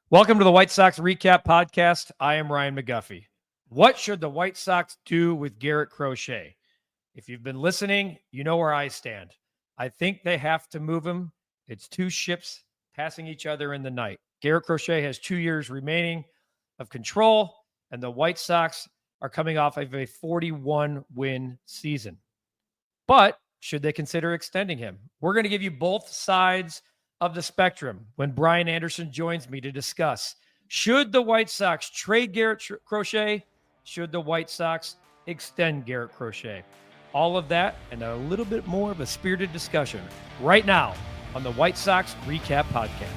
Welcome to the White Sox Recap Podcast. I am Ryan McGuffey. What should the White Sox do with Garrett Crochet? If you've been listening, you know where I stand. I think they have to move him. It's two ships passing each other in the night. Garrett Crochet has 2 years remaining of control, and the White Sox are coming off of a 41-win season. But should they consider extending him? We're going to give you both sides of the spectrum when Brian Anderson joins me to discuss, should the White Sox trade Garrett Crochet? Should the White Sox extend Garrett Crochet? All of that and a little bit more of a spirited discussion right now on the White Sox Recap Podcast.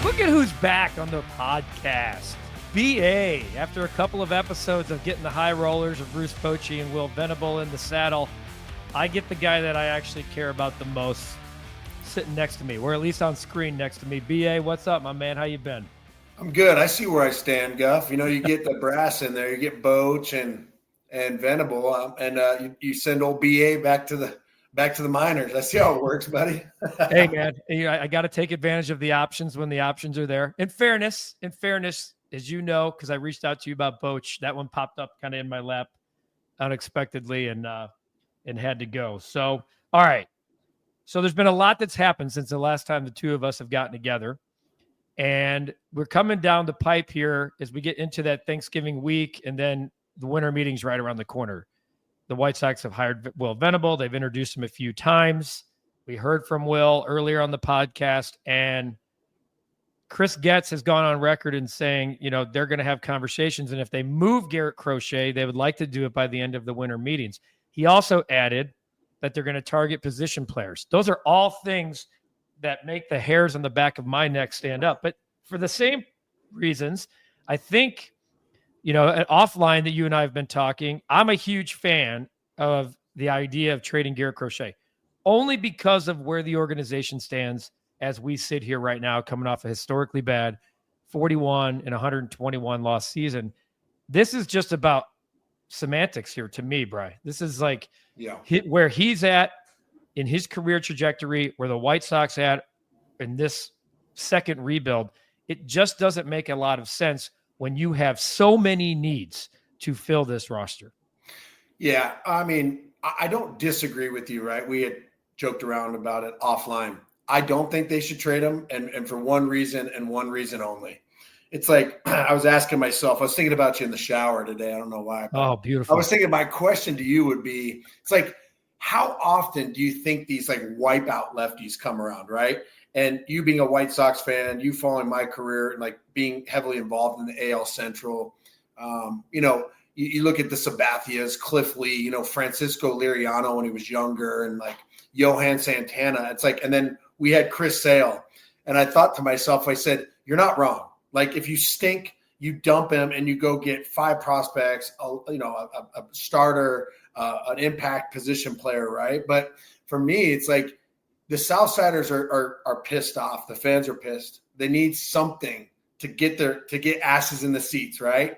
Look at who's back on the podcast. BA, after a couple of episodes of getting the high rollers of Bruce Bochy and Will Venable in the saddle, I get the guy that I actually care about the most sitting next to me, or at least on screen next to me. BA, what's up, my man? How you been? I'm good. I see where I stand, Guff. You know, you get the brass in there, you get Boch and Venable, and you send old BA back to the minors. I see how it works, buddy. Hey, man, I got to take advantage of the options when the options are there. In fairness, as you know, because I reached out to you about Boch, that one popped up kind of in my lap unexpectedly and had to go. So, all right. So there's been a lot that's happened since the last time the two of us have gotten together. And we're coming down the pipe here as we get into that Thanksgiving week, and then the winter meeting's right around the corner. The White Sox have hired Will Venable. They've introduced him a few times. We heard from Will earlier on the podcast, and Chris Getz has gone on record in saying, you know, they're going to have conversations, and if they move Garrett Crochet, they would like to do it by the end of the winter meetings. He also added that they're going to target position players. Those are all things that make the hairs on the back of my neck stand up. But for the same reasons, I think, you know, offline that you and I have been talking, I'm a huge fan of the idea of trading Garrett Crochet, only because of where the organization stands as we sit here right now, coming off a historically bad 41 and 121 loss season. This is just about semantics here to me, Bri. This is like where he's at in his career trajectory, where the White Sox at in this second rebuild. It just doesn't make a lot of sense when you have so many needs to fill this roster. Yeah, I mean, I don't disagree with you, right? We had joked around about it offline. I don't think they should trade him, and for one reason and one reason only. It's like I was asking myself, I was thinking about you in the shower today. I don't know why. Oh, beautiful. I was thinking my question to you would be, it's like, how often do you think these like wipeout lefties come around, right? And you being a White Sox fan, you following my career, and like being heavily involved in the AL Central, you know, you look at the Sabathias, Cliff Lee, you know, Francisco Liriano when he was younger, and like Johan Santana. It's like, and then we had Chris Sale. And I thought to myself, I said, you're not wrong. Like if you stink, you dump him and you go get 5 prospects, a starter, an impact position player, right? But for me, it's like the Southsiders are pissed off. The fans are pissed. They need something to get asses in the seats, right?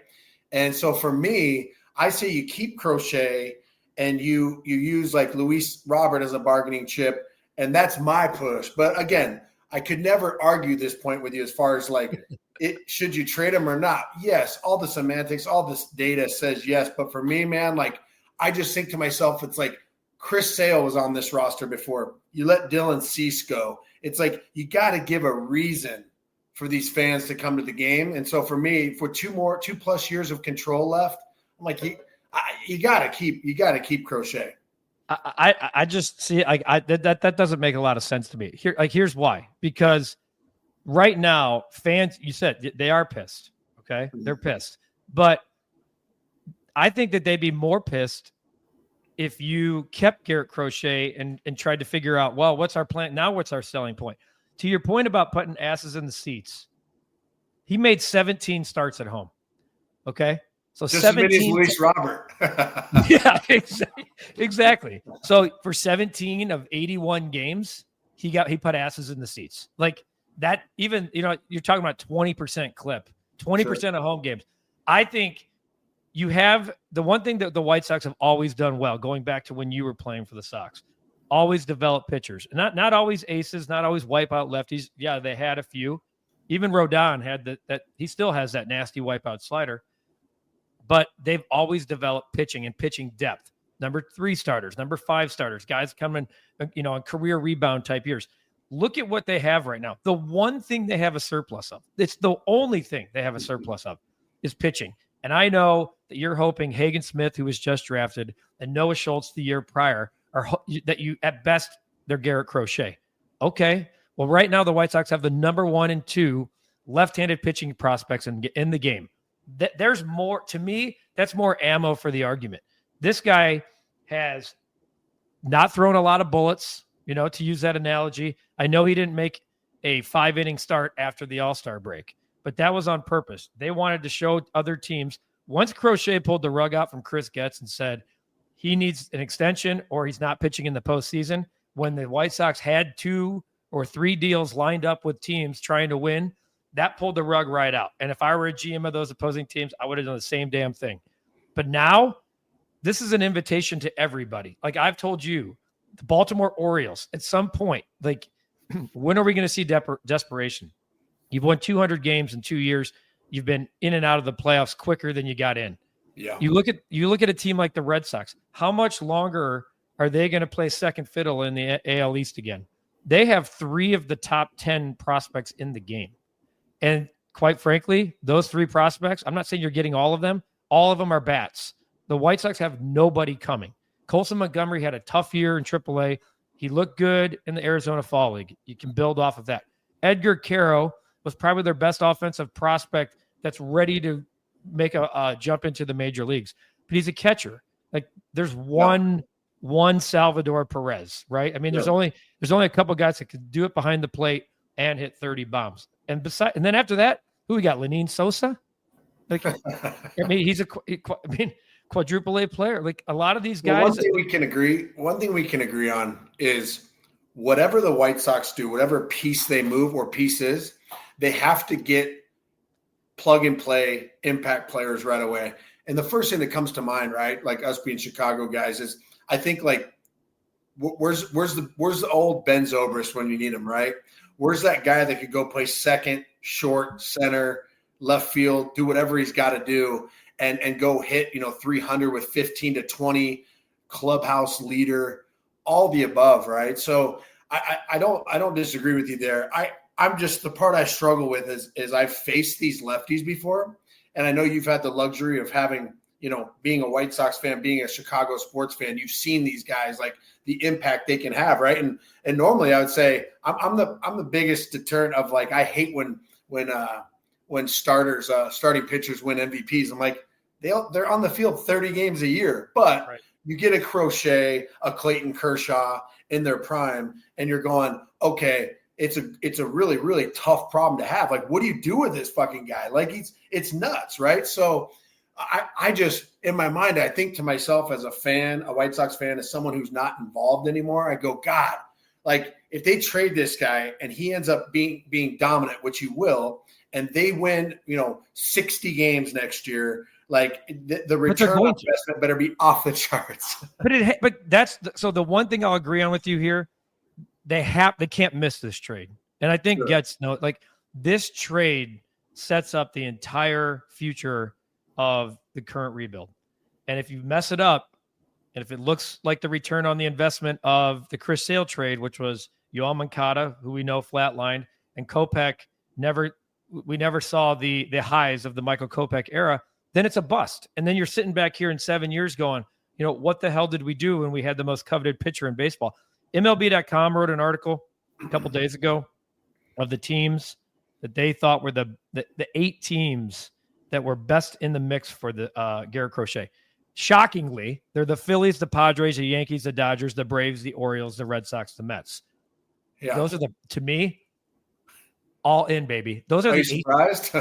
And so for me, I say you keep Crochet and you use like Luis Robert as a bargaining chip, and that's my push. But again, I could never argue this point with you as far as like should you trade him or not? Yes, all the semantics, all this data says yes. But for me, man, like I just think to myself, it's like Chris Sale was on this roster before. You let Dylan Cease go. It's like you got to give a reason for these fans to come to the game. And so for me, for 2+ years of control left, I'm like, you got to keep Crochet. I just see that doesn't make a lot of sense to me. Here's why. Because right now, fans, you said they are pissed. Okay, they're pissed, but I think that they'd be more pissed if you kept Garrett Crochet and tried to figure out, well, what's our plan now? What's our selling point? To your point about putting asses in the seats, he made 17 starts at home. Okay. So just 17 Luis Robert. Yeah, exactly. So for 17 of 81 games, he put asses in the seats. Like that, even, you know, you're talking about 20% clip, 20% of home games. I think you have the one thing that the White Sox have always done well, going back to when you were playing for the Sox, always develop pitchers. Not always aces, not always wipeout lefties. Yeah, they had a few. Even Rodon had that he still has that nasty wipeout slider. But they've always developed pitching and pitching depth. Number 3 starters, number 5 starters, guys coming, in career rebound type years. Look at what they have right now. The one thing they have a surplus of, it's the only thing they have a surplus of, is pitching. And I know that you're hoping Hagen Smith, who was just drafted, and Noah Schultz the year prior, that you, at best, they're Garrett Crochet. Okay. Well, right now the White Sox have the number 1 and 2 left-handed pitching prospects in the game. There's more, to me, that's more ammo for the argument. This guy has not thrown a lot of bullets, to use that analogy. I know he didn't make a 5-inning start after the All-Star break, but that was on purpose. They wanted to show other teams. Once Crochet pulled the rug out from Chris Getz and said he needs an extension or he's not pitching in the postseason, when the White Sox had 2 or 3 deals lined up with teams trying to win, that pulled the rug right out. And if I were a GM of those opposing teams, I would have done the same damn thing. But now, this is an invitation to everybody. Like I've told you, the Baltimore Orioles, at some point, when are we going to see desperation? You've won 200 games in 2 years. You've been in and out of the playoffs quicker than you got in. Yeah. You look at a team like the Red Sox. How much longer are they going to play second fiddle in the AL East again? They have 3 of the top 10 prospects in the game. And quite frankly, those 3 prospects, I'm not saying you're getting all of them. All of them are bats. The White Sox have nobody coming. Colson Montgomery had a tough year in AAA. He looked good in the Arizona Fall League. You can build off of that. Edgar Caro was probably their best offensive prospect that's ready to make a jump into the major leagues. But he's a catcher. There's one Salvador Perez, right? I mean, there's only a couple guys that can do it behind the plate and hit 30 bombs. And then after that, who we got? Lenine Sosa? I mean, he's quadruple A player. A lot of these guys. One thing we can agree on is whatever the White Sox do, whatever piece they move or pieces, they have to get plug and play impact players right away. And the first thing that comes to mind, right, like us being Chicago guys, is I think where's the old Ben Zobrist when you need him, right? Where's that guy that could go play second, short, center, left field, do whatever he's got to do, and go hit 300 with 15 to 20, clubhouse leader, all the above, right? So I don't disagree with you there. I'm just, the part I struggle with is I've faced these lefties before, and I know you've had the luxury of having, being a White Sox fan, being a Chicago sports fan, you've seen these guys, the impact they can have, right? And normally I would say I'm the biggest deterrent of I hate when starters, starting pitchers win MVPs. I'm like, they're on the field 30 games a year, but right. You get a Crochet, a Clayton Kershaw in their prime, and you're going, okay, it's a really, really tough problem to have. What do you do with this fucking guy? It's nuts, right? So I just, in my mind, I think to myself as a fan, a White Sox fan, as someone who's not involved anymore, I go, God, if they trade this guy and he ends up being dominant, which he will, and they win, 60 games next year, the return on investment better be off the charts. But so the one thing I'll agree on with you here, they can't miss this trade. And I think Getz this trade sets up the entire future of the current rebuild. And if you mess it up, and if it looks like the return on the investment of the Chris Sale trade, which was Yoel Moncada, who we know flatlined, and Kopech, we never saw the highs of the Michael Kopech era, then it's a bust. And then you're sitting back here in 7 years going, what the hell did we do when we had the most coveted pitcher in baseball? MLB.com wrote an article a couple days ago of the teams that they thought were the 8 teams that were best in the mix for the Garrett Crochet. Shockingly, they're the Phillies, the Padres, the Yankees, the Dodgers, the Braves, the Orioles, the Red Sox, the Mets. Yeah. Those are to me, all in, baby. Those are you surprised?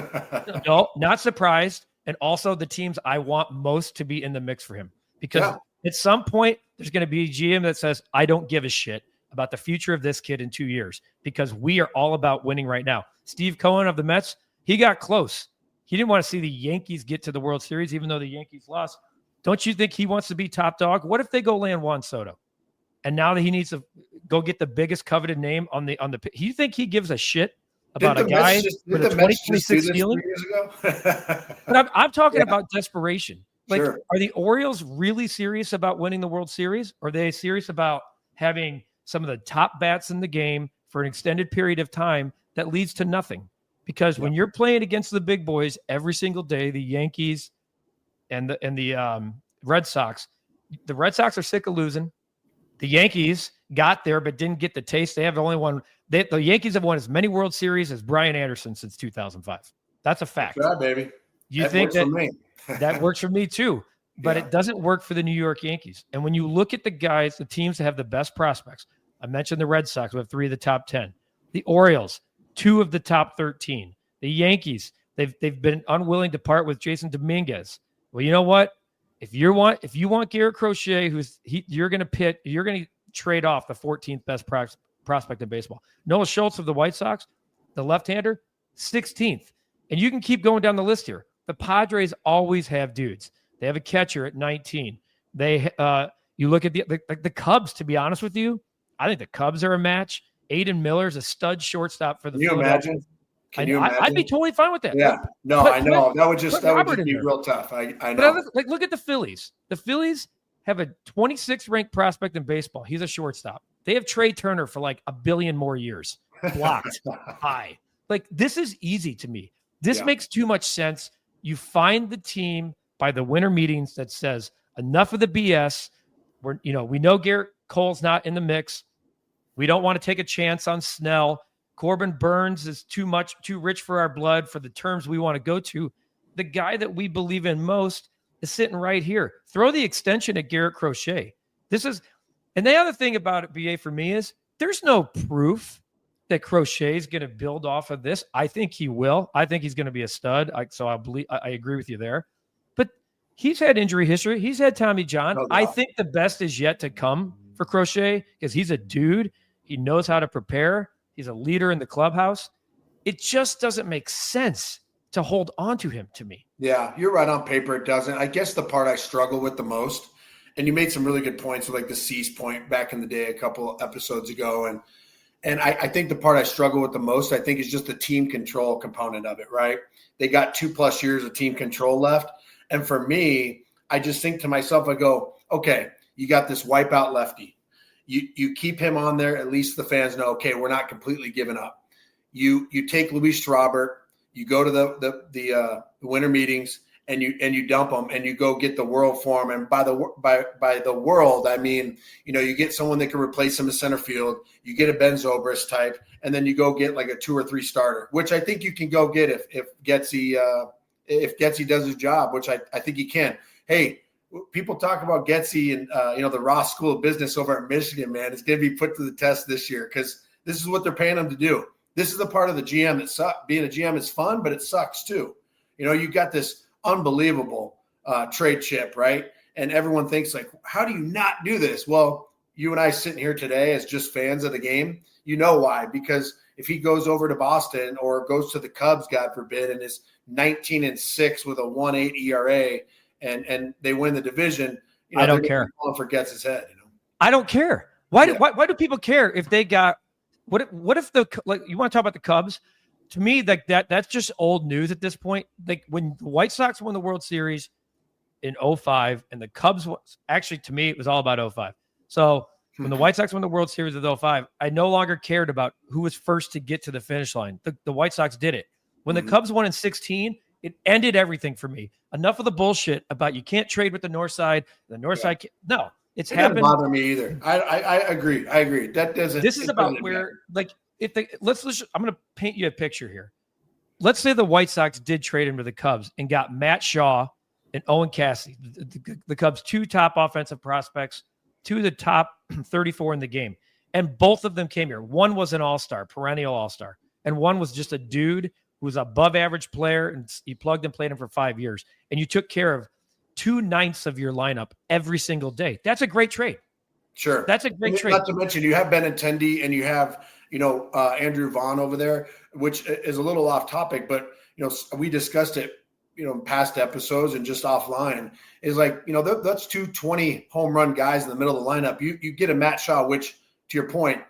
No, not surprised. And also the teams I want most to be in the mix for him. Because at some point, there's going to be a GM that says, I don't give a shit about the future of this kid in 2 years because we are all about winning right now. Steve Cohen of the Mets, he got close. He didn't want to see the Yankees get to the World Series, even though the Yankees lost. Don't you think he wants to be top dog? What if they go land Juan Soto? And now that he needs to go get the biggest coveted name on the you think he gives a shit about a guy with a 2026 ceiling? But I'm talking about desperation. Like, are the Orioles really serious about winning the World Series? Or are they serious about having some of the top bats in the game for an extended period of time that leads to nothing? Because when you're playing against the big boys every single day, the Yankees and the Red Sox, the Red Sox are sick of losing. The Yankees got there but didn't get the taste. They have the only one. The Yankees have won as many World Series as Brian Anderson since 2005. That's a fact. That's right, baby. You think that that works for me too, but it doesn't work for the New York Yankees. And when you look at the guys, the teams that have the best prospects, I mentioned the Red Sox, we have 3 of the top 10. The Orioles, 2 of the top 13. The Yankees, they've been unwilling to part with Jason Dominguez. Well, you know what? If you want Garrett Crochet, you're going to trade off the 14th best prospect in baseball. Noah Schultz of the White Sox, the left-hander, 16th. And you can keep going down the list here. The Padres always have dudes. They have a catcher at 19. You look at the Cubs, to be honest with you, I think the Cubs are a match. Aiden Miller's a stud shortstop for the Philadelphia. Can you imagine? I'd be totally fine with that. Yeah. No, I know. That would just be real tough. I know. But look at the Phillies. The Phillies have a 26th ranked prospect in baseball. He's a shortstop. They have Trey Turner for like a billion more years. Blocked high. Like, this is easy to me. This makes too much sense. You find the team by the winter meetings that says enough of the BS. We know Garrett Cole's not in the mix. We don't want to take a chance on Snell. Corbin Burns is too rich for our blood for the terms we want to go to. The guy that we believe in most is sitting right here. Throw the extension at Garrett Crochet. And the other thing about it, BA, for me is there's no proof that Crochet is going to build off of this. I think he will. I think he's going to be a stud. I agree with you there. But he's had injury history. He's had Tommy John. No doubt. I think the best is yet to come for Crochet because he's a dude. He knows how to prepare. He's a leader in the clubhouse. It just doesn't make sense to hold on to him to me. Yeah, you're right. On paper, it doesn't. I guess the part I struggle with the most, and you made some really good points with like the Cease point back in the day a couple episodes ago. And I think the part I struggle with the most, I think, is just the team control component of it, right? They got 2+ years of team control left. And for me, I just think to myself, I go, okay, you got this wipeout lefty. You keep him on there. At least the fans know, okay, we're not completely giving up. You take Luis Robert, you go to the winter meetings, and you dump him, and you go get the world for him. And by the world, I mean, you get someone that can replace him in center field. You get a Ben Zobrist type, and then you go get like a 2 or 3 starter, which I think you can go get if Getzy does his job, which I think he can. Hey. People talk about Getzy and, the Ross School of Business over at Michigan, man. It's going to be put to the test this year because this is what they're paying him to do. This is the part of the GM that sucks. Being a GM is fun, but it sucks too. You've got this unbelievable trade chip, right? And everyone thinks like, how do you not do this? Well, you and I sitting here today as just fans of the game, you know why? Because if he goes over to Boston or goes to the Cubs, God forbid, and is 19-6 with a 1.8 ERA, and they win the division, I don't care. For Getz's head, I don't care. Why do people care if they got what if you want to talk about the Cubs? To me, like that's just old news at this point. Like when the White Sox won the World Series in 2005 and the Cubs actually, to me, it was all about 2005. So when the White Sox won the World Series of 2005, I no longer cared about who was first to get to the finish line. The White Sox did it. When the Cubs won in 2016, it ended everything for me. Enough of the bullshit about you can't trade with the North Side. The North Side can't. No, it happened. Doesn't bother me either. I agree. That doesn't. This is about where, like, I'm going to paint you a picture here. Let's say the White Sox did trade him to the Cubs and got Matt Shaw and Owen Cassidy, the Cubs' 2 top offensive prospects, 2 of the top 34 in the game, and both of them came here. One was an all-star, perennial all-star, and one was just a dude who was an above-average player, and you plugged and played him for 5 years, and you took care of 2/9 of your lineup every single day. That's a great trade. Sure. That's a great trade. Not to mention you have Benintendi and you have, Andrew Vaughn over there, which is a little off topic, but, we discussed it, in past episodes and just offline, is like, that's 220 home run guys in the middle of the lineup. You get a Matt Shaw, which, to your point,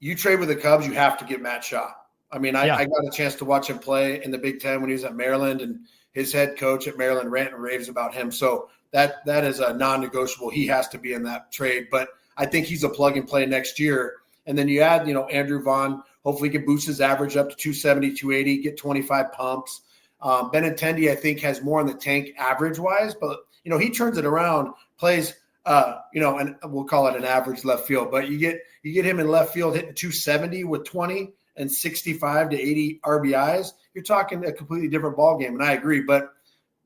you trade with the Cubs, you have to get Matt Shaw. I mean, I got a chance to watch him play in the Big Ten when he was at Maryland, and his head coach at Maryland rant and raves about him. So that is a non-negotiable. He has to be in that trade. But I think he's a plug and play next year. And then you add, Andrew Vaughn, hopefully he can boost his average up to 270, 280, get 25 pumps. Benintendi, I think, has more in the tank average-wise, but, he turns it around, plays, and we'll call it an average left field. But you get him in left field hitting 270 with 20 and 65 to 80 RBIs. You're talking a completely different ballgame, and I agree. But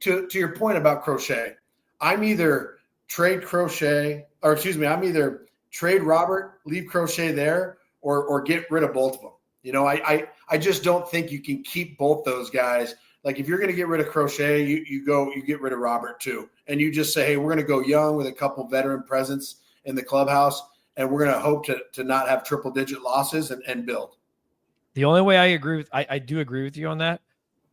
to your point about Crochet, I'm either trade Robert, leave Crochet there, or get rid of both of them. I just don't think you can keep both those guys. Like, if you're going to get rid of Crochet, you get rid of Robert too. And you just say, hey, we're going to go young with a couple veteran presence in the clubhouse, and we're going to hope to not have triple-digit losses and build. The only way I do agree with you on that,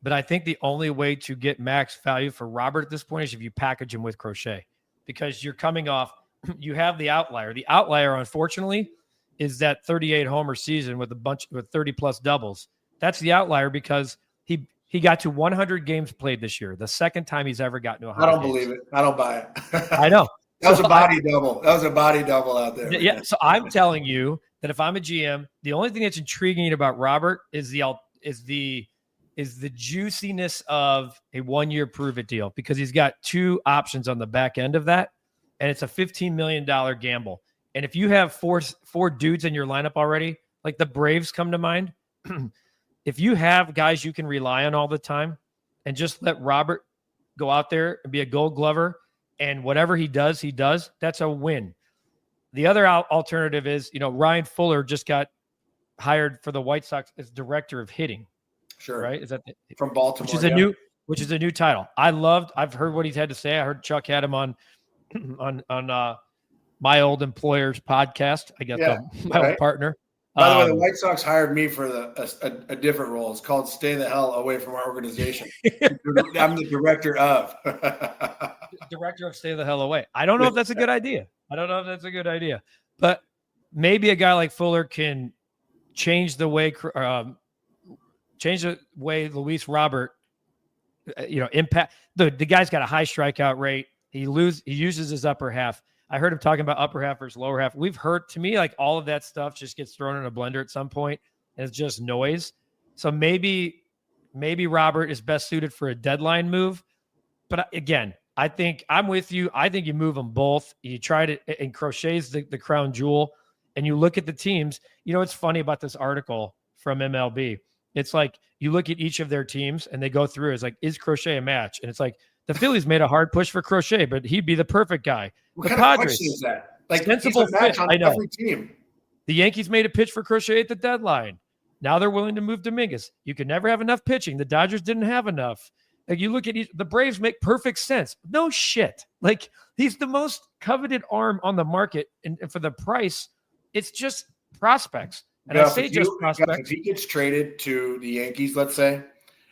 but I think the only way to get max value for Robert at this point is if you package him with Crochet, because you're coming off, you have the outlier. The outlier, unfortunately, is that 38 homer season with 30 plus doubles. That's the outlier because he got to 100 games played this year, the second time he's ever gotten to 100 I don't games. believe it. I don't buy it. I know. That was a body double. That was a body double out there. Yeah. Man. So I'm telling you that if I'm a GM, the only thing that's intriguing about Robert is the juiciness of a 1-year prove it deal, because he's got two options on the back end of that, and it's a $15 million gamble. And if you have four dudes in your lineup already, like the Braves come to mind, if you have guys you can rely on all the time and just let Robert go out there and be a Gold Glover, and whatever he does, that's a win. The other alternative is, Ryan Fuller just got hired for the White Sox as director of hitting. Sure. Right. Is that from Baltimore? Which is a new title. I've heard what he's had to say. I heard Chuck had him on my old employer's podcast. I guess my old partner. By the way, the White Sox hired me for a different role. It's called "Stay the Hell Away from Our Organization." I'm the director of. Director of Stay the Hell Away. I don't know if that's a good idea. But maybe a guy like Fuller can change the way Luis Robert, impact. The guy's got a high strikeout rate. He uses his upper half. I heard him talking about upper half versus lower half. We've heard, to me, like all of that stuff just gets thrown in a blender at some point, and it's just noise. So maybe Robert is best suited for a deadline move. But again, I think I'm with you. I think you move them both. You try to, and Crochet's the crown jewel. And you look at the teams. What's funny about this article from MLB? It's like you look at each of their teams and they go through. It's like, is Crochet a match? And it's like, the Phillies made a hard push for Crochet, but he'd be the perfect guy. What the kind of question is that? Like, sensible match fit. On I know. Every team. The Yankees made a pitch for Crochet at the deadline. Now they're willing to move Dominguez. You can never have enough pitching. The Dodgers didn't have enough. Like, you look at the Braves make perfect sense. No shit. Like, he's the most coveted arm on the market, and for the price, it's just prospects. And Guff, I say just prospects. If he gets traded to the Yankees, let's say,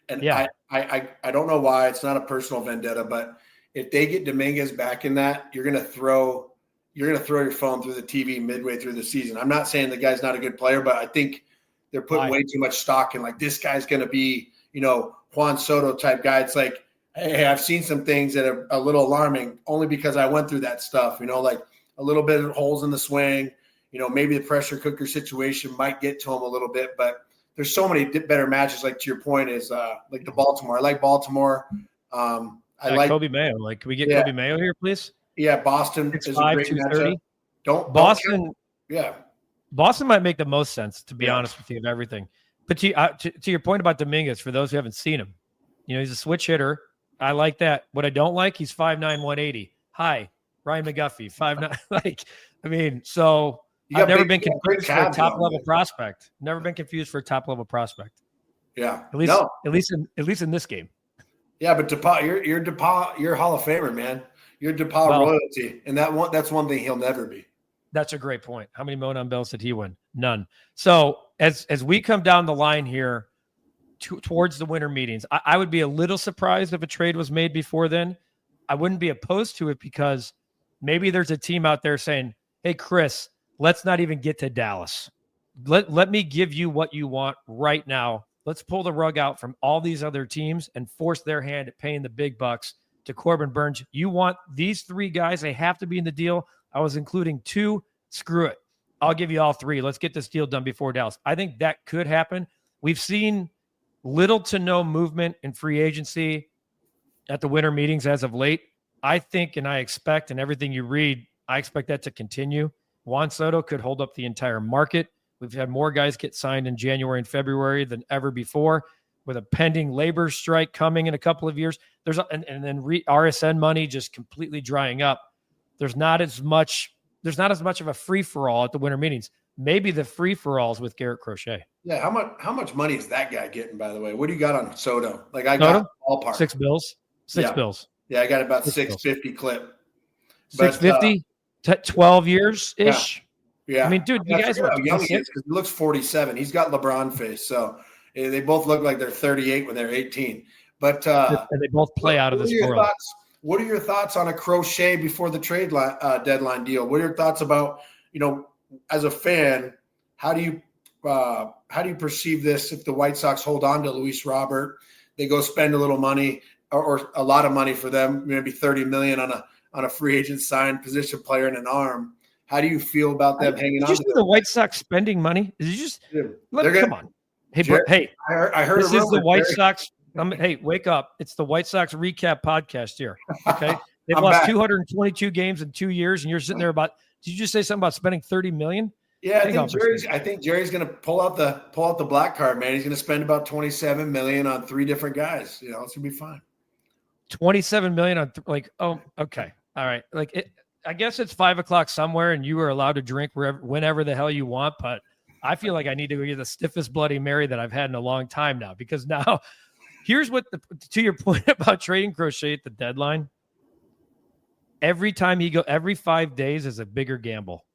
and I don't know why, it's not a personal vendetta, but if they get Dominguez back in that, you're gonna throw your phone through the TV midway through the season. I'm not saying the guy's not a good player, but I think they're putting way too much stock in, like, this guy's gonna be, Juan Soto type guy. It's like, hey, I've seen some things that are a little alarming only because I went through that stuff, like a little bit of holes in the swing, maybe the pressure cooker situation might get to him a little bit, but there's so many better matches. Like, to your point, is like the Baltimore. I like Baltimore. I like Kobe Mayo. Like, can we get Kobe Mayo here, please? Yeah, Boston 6'5", is a great 230. matchup. Don't Boston. Yeah, Boston might make the most sense, to be honest with you, of everything. But to your point about Dominguez, for those who haven't seen him, he's a switch hitter. I like that. What I don't like, he's 5'9", 180. Hi, Ryan McGuffey, 5'9". So I've never been confused for a top-level prospect. Never been confused for a top-level prospect. Yeah, at least in this game. Yeah, but DePaul, you're Hall of Famer, man. You're DePaul royalty, and that's one thing he'll never be. That's a great point. How many Monon Bells did he win? None. So as we come down the line here, towards the winter meetings. I would be a little surprised if a trade was made before then. I wouldn't be opposed to it because maybe there's a team out there saying, hey, Chris, let's not even get to Dallas. Let me give you what you want right now. Let's pull the rug out from all these other teams and force their hand at paying the big bucks to Corbin Burns. You want these 3 guys. They have to be in the deal. I was including 2. Screw it. I'll give you all 3. Let's get this deal done before Dallas. I think that could happen. We've seen little to no movement in free agency at the winter meetings as of late. I think, and I expect, and everything you read, I expect that to continue. Juan Soto could hold up the entire market. We've had more guys get signed in January and February than ever before, with a pending labor strike coming in a couple of years. And then RSN money just completely drying up. There's not as much of a free-for-all at the winter meetings. Maybe the free-for-alls with Garrett Crochet. Yeah, how much money is that guy getting, by the way? What do you got on Soto? Like I got ballpark. $6 bills. $6 bills. Yeah, I got about $650 clip. $650, 12 years-ish. Yeah. I mean, dude, you guys how young he is because he looks 47. He's got LeBron face, so they both look like they're 38 when they're 18. But and they both play out of this world. What are your thoughts on a Crochet before the trade deadline deal? What are your thoughts about, as a fan, how do you perceive this if the White Sox hold on to Luis Robert, they go spend a little money or a lot of money for them, maybe $30 million on a free agent signed position player and an arm? How do you feel about them hanging on? Did you see the White Sox spending money? Did you just come on? Hey, Jared, I heard this is the White Sox. Hey, wake up! It's the White Sox recap podcast here. Okay, they've lost 222 games in 2 years, and you're sitting there about. Did you just say something about spending $30 million? Yeah, I think Jerry's going to pull out the black card, man. He's going to spend about $27 million on 3 different guys. It's going to be fine. $27 million on okay, all right. I guess it's 5:00 somewhere, and you are allowed to drink whenever the hell you want. But I feel like I need to go get the stiffest Bloody Mary that I've had in a long time now, because now here's what to your point about trading Crochet at the deadline. Every 5 days is a bigger gamble,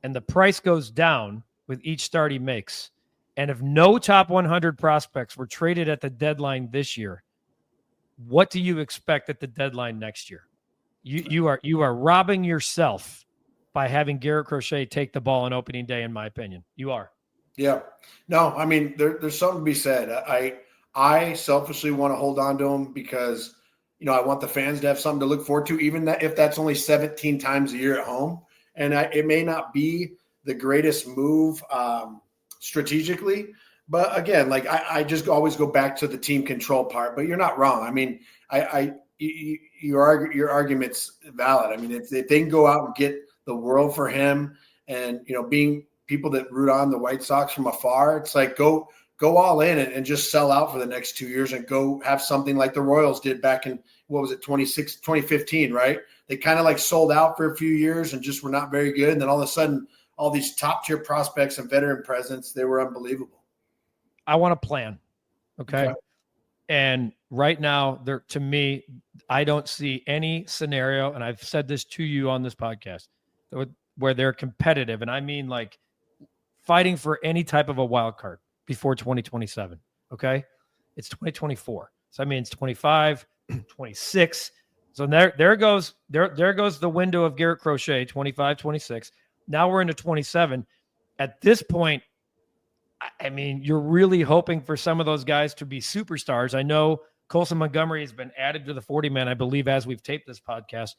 and the price goes down with each start he makes. And if no top 100 prospects were traded at the deadline this year, what do you expect at the deadline next year? You are robbing yourself by having Garrett Crochet take the ball on opening day, in my opinion. You are. Yeah. No, I mean, there's something to be said. I selfishly want to hold on to him because, I want the fans to have something to look forward to, even if that's only 17 times a year at home. And it may not be the greatest move strategically, but again, I just always go back to the team control part. But you're not wrong. I mean, your argument's valid. I mean, if they can go out and get the world for him, and being people that root on the White Sox from afar, it's like go all in and just sell out for the next 2 years and go have something like the Royals did back in 2015, right? They kind of sold out for a few years and just were not very good, and then all of a sudden, all these top tier prospects and veteran presence, they were unbelievable. I want a plan, okay? And right now, to me, I don't see any scenario, and I've said this to you on this podcast, where they're competitive, and I mean fighting for any type of a wild card before 2027, okay? It's 2024. So, I mean, it's 25, 26. So there goes the window of Garrett Crochet, 25, 26. Now we're into 27. At this point, I mean, you're really hoping for some of those guys to be superstars. I know Colson Montgomery has been added to the 40-man, I believe, as we've taped this podcast.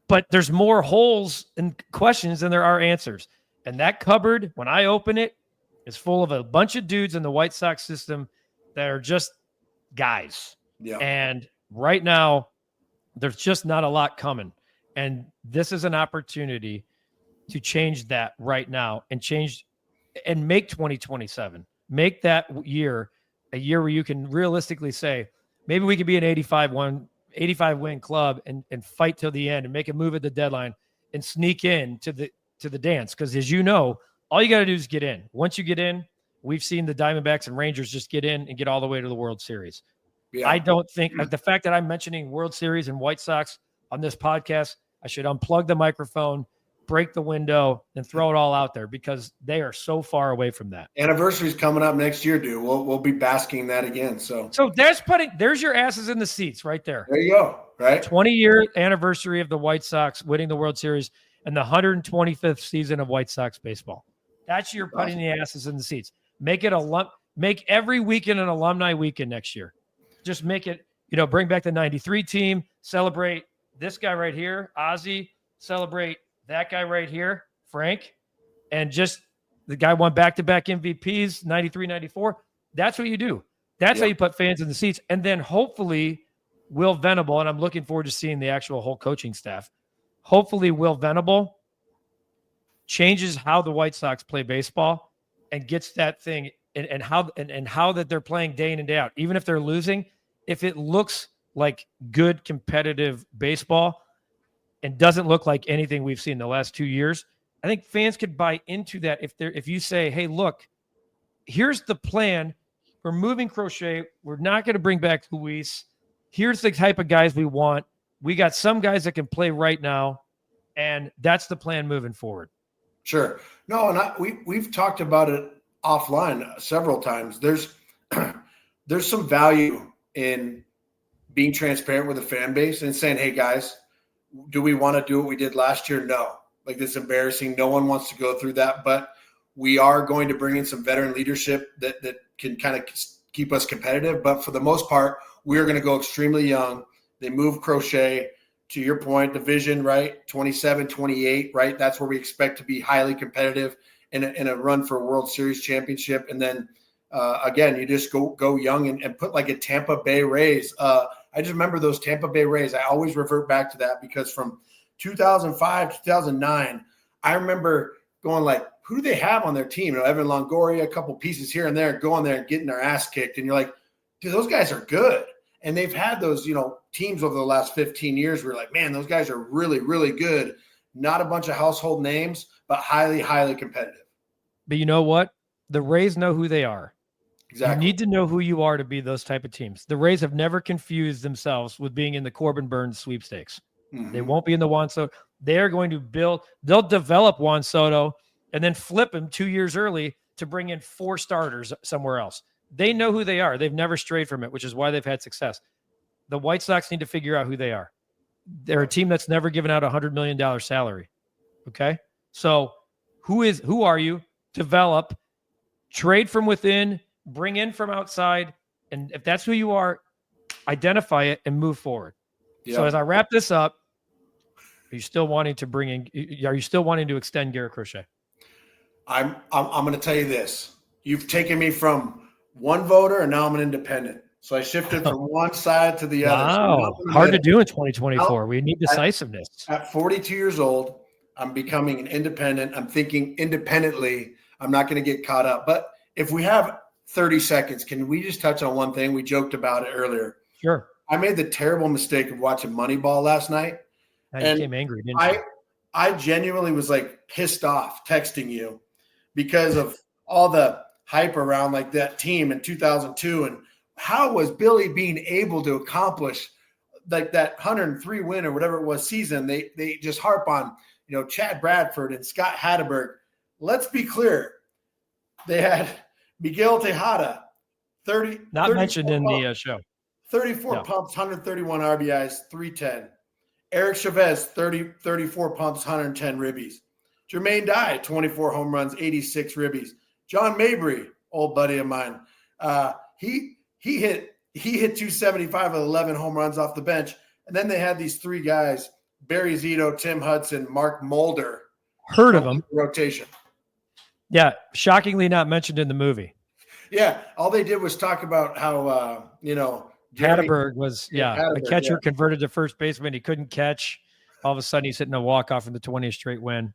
But there's more holes and questions than there are answers. And that cupboard, when I open it, is full of a bunch of dudes in the White Sox system that are just guys. Yeah. And right now, there's just not a lot coming. And this is an opportunity to change that right now and make 2027. Make that year a year where you can realistically say, maybe we could be an 85 win club and fight till the end and make a move at the deadline and sneak in to the dance. Because as you know, all you got to do is get in. Once you get in, we've seen the Diamondbacks and Rangers just get in and get all the way to the World Series. Yeah. I don't think the fact that I'm mentioning World Series and White Sox on this podcast, I should unplug the microphone, break the window, and throw it all out there because they are so far away from that. Anniversary's coming up next year, dude. We'll be basking in that again. So there's your asses in the seats right there. There you go. Right. 20-year anniversary of the White Sox winning the World Series and the 125th season of White Sox baseball. That's your putting the asses in the seats. Make every weekend an alumni weekend next year. Just make it, bring back the 93 team, celebrate this guy right here, Ozzie, celebrate that guy right here, Frank, and just the guy won back-to-back MVPs, 93, 94. That's what you do. That's how you put fans in the seats. And then hopefully Will Venable, and I'm looking forward to seeing the actual whole coaching staff, hopefully Will Venable changes how the White Sox play baseball and gets that thing and how that they're playing day in and day out. Even if they're losing, if it looks like good competitive baseball and doesn't look like anything we've seen the last 2 years, I think fans could buy into that. If you say, hey, look, here's the plan. We're moving Crochet. We're not going to bring back Luis. Here's the type of guys we want. We got some guys that can play right now, and that's the plan moving forward. Sure. No, and we've talked about it offline several times. There's some value in being transparent with the fan base and saying, hey, guys, do we want to do what we did last year? No. Like, this is embarrassing. No one wants to go through that, but we are going to bring in some veteran leadership that can kind of keep us competitive. But for the most part, we're going to go extremely young. They move Crochet, to your point, division, right? 27, 28, right? That's where we expect to be highly competitive in a run for a World Series championship. And then, again, you just go young and put like a Tampa Bay Rays. I just remember those Tampa Bay Rays. I always revert back to that because from 2005 to 2009, I remember going like, who do they have on their team? Evan Longoria, a couple pieces here and there, going there and getting their ass kicked. And you're like, dude, those guys are good. And they've had those, teams over the last 15 years where you're like, man, those guys are really, really good. Not a bunch of household names, but highly, highly competitive. But you know what? The Rays know who they are. Exactly. You need to know who you are to be those type of teams. The Rays have never confused themselves with being in the Corbin Burns sweepstakes. Mm-hmm. They won't be in the Juan Soto. They're going to they'll develop Juan Soto and then flip him 2 years early to bring in 4 starters somewhere else. They know who they are. They've never strayed from it, which is why they've had success. The White Sox need to figure out who they are. They're a team that's never given out $100 million salary. Okay? So who are you? Develop, trade from within, bring in from outside, and if that's who you are, identify it and move forward. Yeah. So as I wrap this up, are you still wanting to extend Garrett Crochet? I'm going to tell you this. You've taken me from one voter and now I'm an independent. So I shifted from one side to the other. Wow. So hard to do in 2024. We need decisiveness. At 42 years old, I'm becoming an independent. I'm thinking independently. I'm not going to get caught up. But if we have 30 seconds, can we just touch on one thing? We joked about it earlier. Sure. I made the terrible mistake of watching Moneyball last night. And you became angry, didn't you? I genuinely was like pissed off texting you because of all the hype around like that team in 2002 and how was Billy being able to accomplish like that 103 win or whatever it was season? They just harp on, Chad Bradford and Scott Hatteberg. Let's be clear. They had Miguel Tejada, 30. Not mentioned in the show. 34 pumps, 131 RBIs, 310. Eric Chavez, 34 pumps, 110 ribbies. Jermaine Dye, 24 home runs, 86 ribbies. John Mabry, old buddy of mine, he hit 275 with 11 home runs off the bench. And then they had these 3 guys, Barry Zito, Tim Hudson, Mark Mulder. Heard of them. Rotation. Yeah, shockingly not mentioned in the movie. Yeah, all they did was talk about how, Hatteberg was, a catcher converted to first baseman. He couldn't catch. All of a sudden, he's hitting a walk-off in the 20th straight win.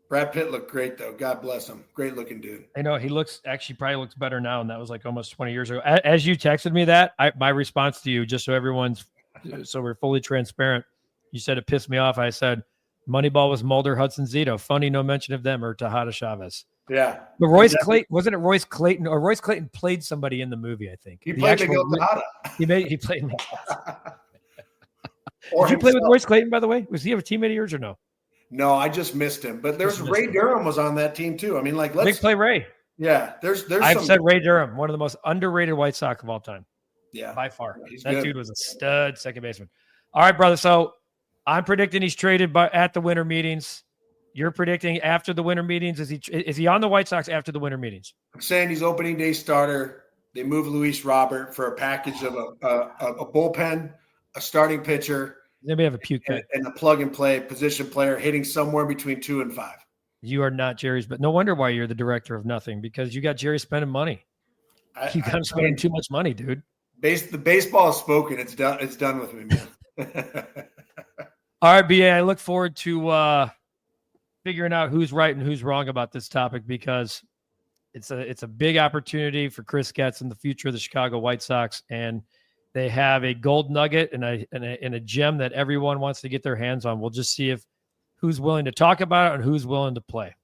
Brad Pitt looked great, though. God bless him. Great-looking dude. I know. He probably looks better now, and that was like almost 20 years ago. As you texted me that, my response to you, just so we're fully transparent, you said it pissed me off. I said, Moneyball was Mulder, Hudson, Zito. Funny, no mention of them or Tejada Chavez. Yeah. But Royce Clayton, wasn't it Royce Clayton? Or Royce Clayton played somebody in the movie, I think. He played Miguel Tejada. He played Miguel. Did you play with Royce Clayton, by the way? Was he a teammate of yours or no? No, I just missed him. But there's Ray Durham was on that team too. I mean, like, big play Ray. Yeah, there's. I've said Ray Durham, one of the most underrated White Sox of all time. Yeah, by far. That dude was a stud second baseman. All right, brother. So I'm predicting he's traded at the winter meetings. You're predicting after the winter meetings. Is he on the White Sox after the winter meetings? I'm saying he's opening day starter. They move Luis Robert for a package of a bullpen, a starting pitcher. Maybe have a puke and a plug and play position player hitting somewhere between 2 and 5. You are not Jerry's, but no wonder why you're the director of nothing, because you got Jerry spending money. You got him spending too much money, dude. The baseball is spoken. It's done. It's done with me, man. All right, BA. I look forward to figuring out who's right and who's wrong about this topic, because it's a big opportunity for Chris Getz in the future of the Chicago White Sox, and they have a gold nugget and a gem that everyone wants to get their hands on. We'll just see if who's willing to talk about it and who's willing to play.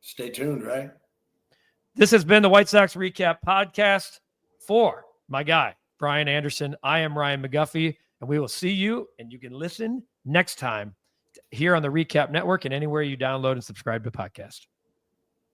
Stay tuned, right? This has been the White Sox Recap Podcast for my guy, Brian Anderson. I am Ryan McGuffey, and we will see you, and you can listen next time here on the Recap Network and anywhere you download and subscribe to podcast.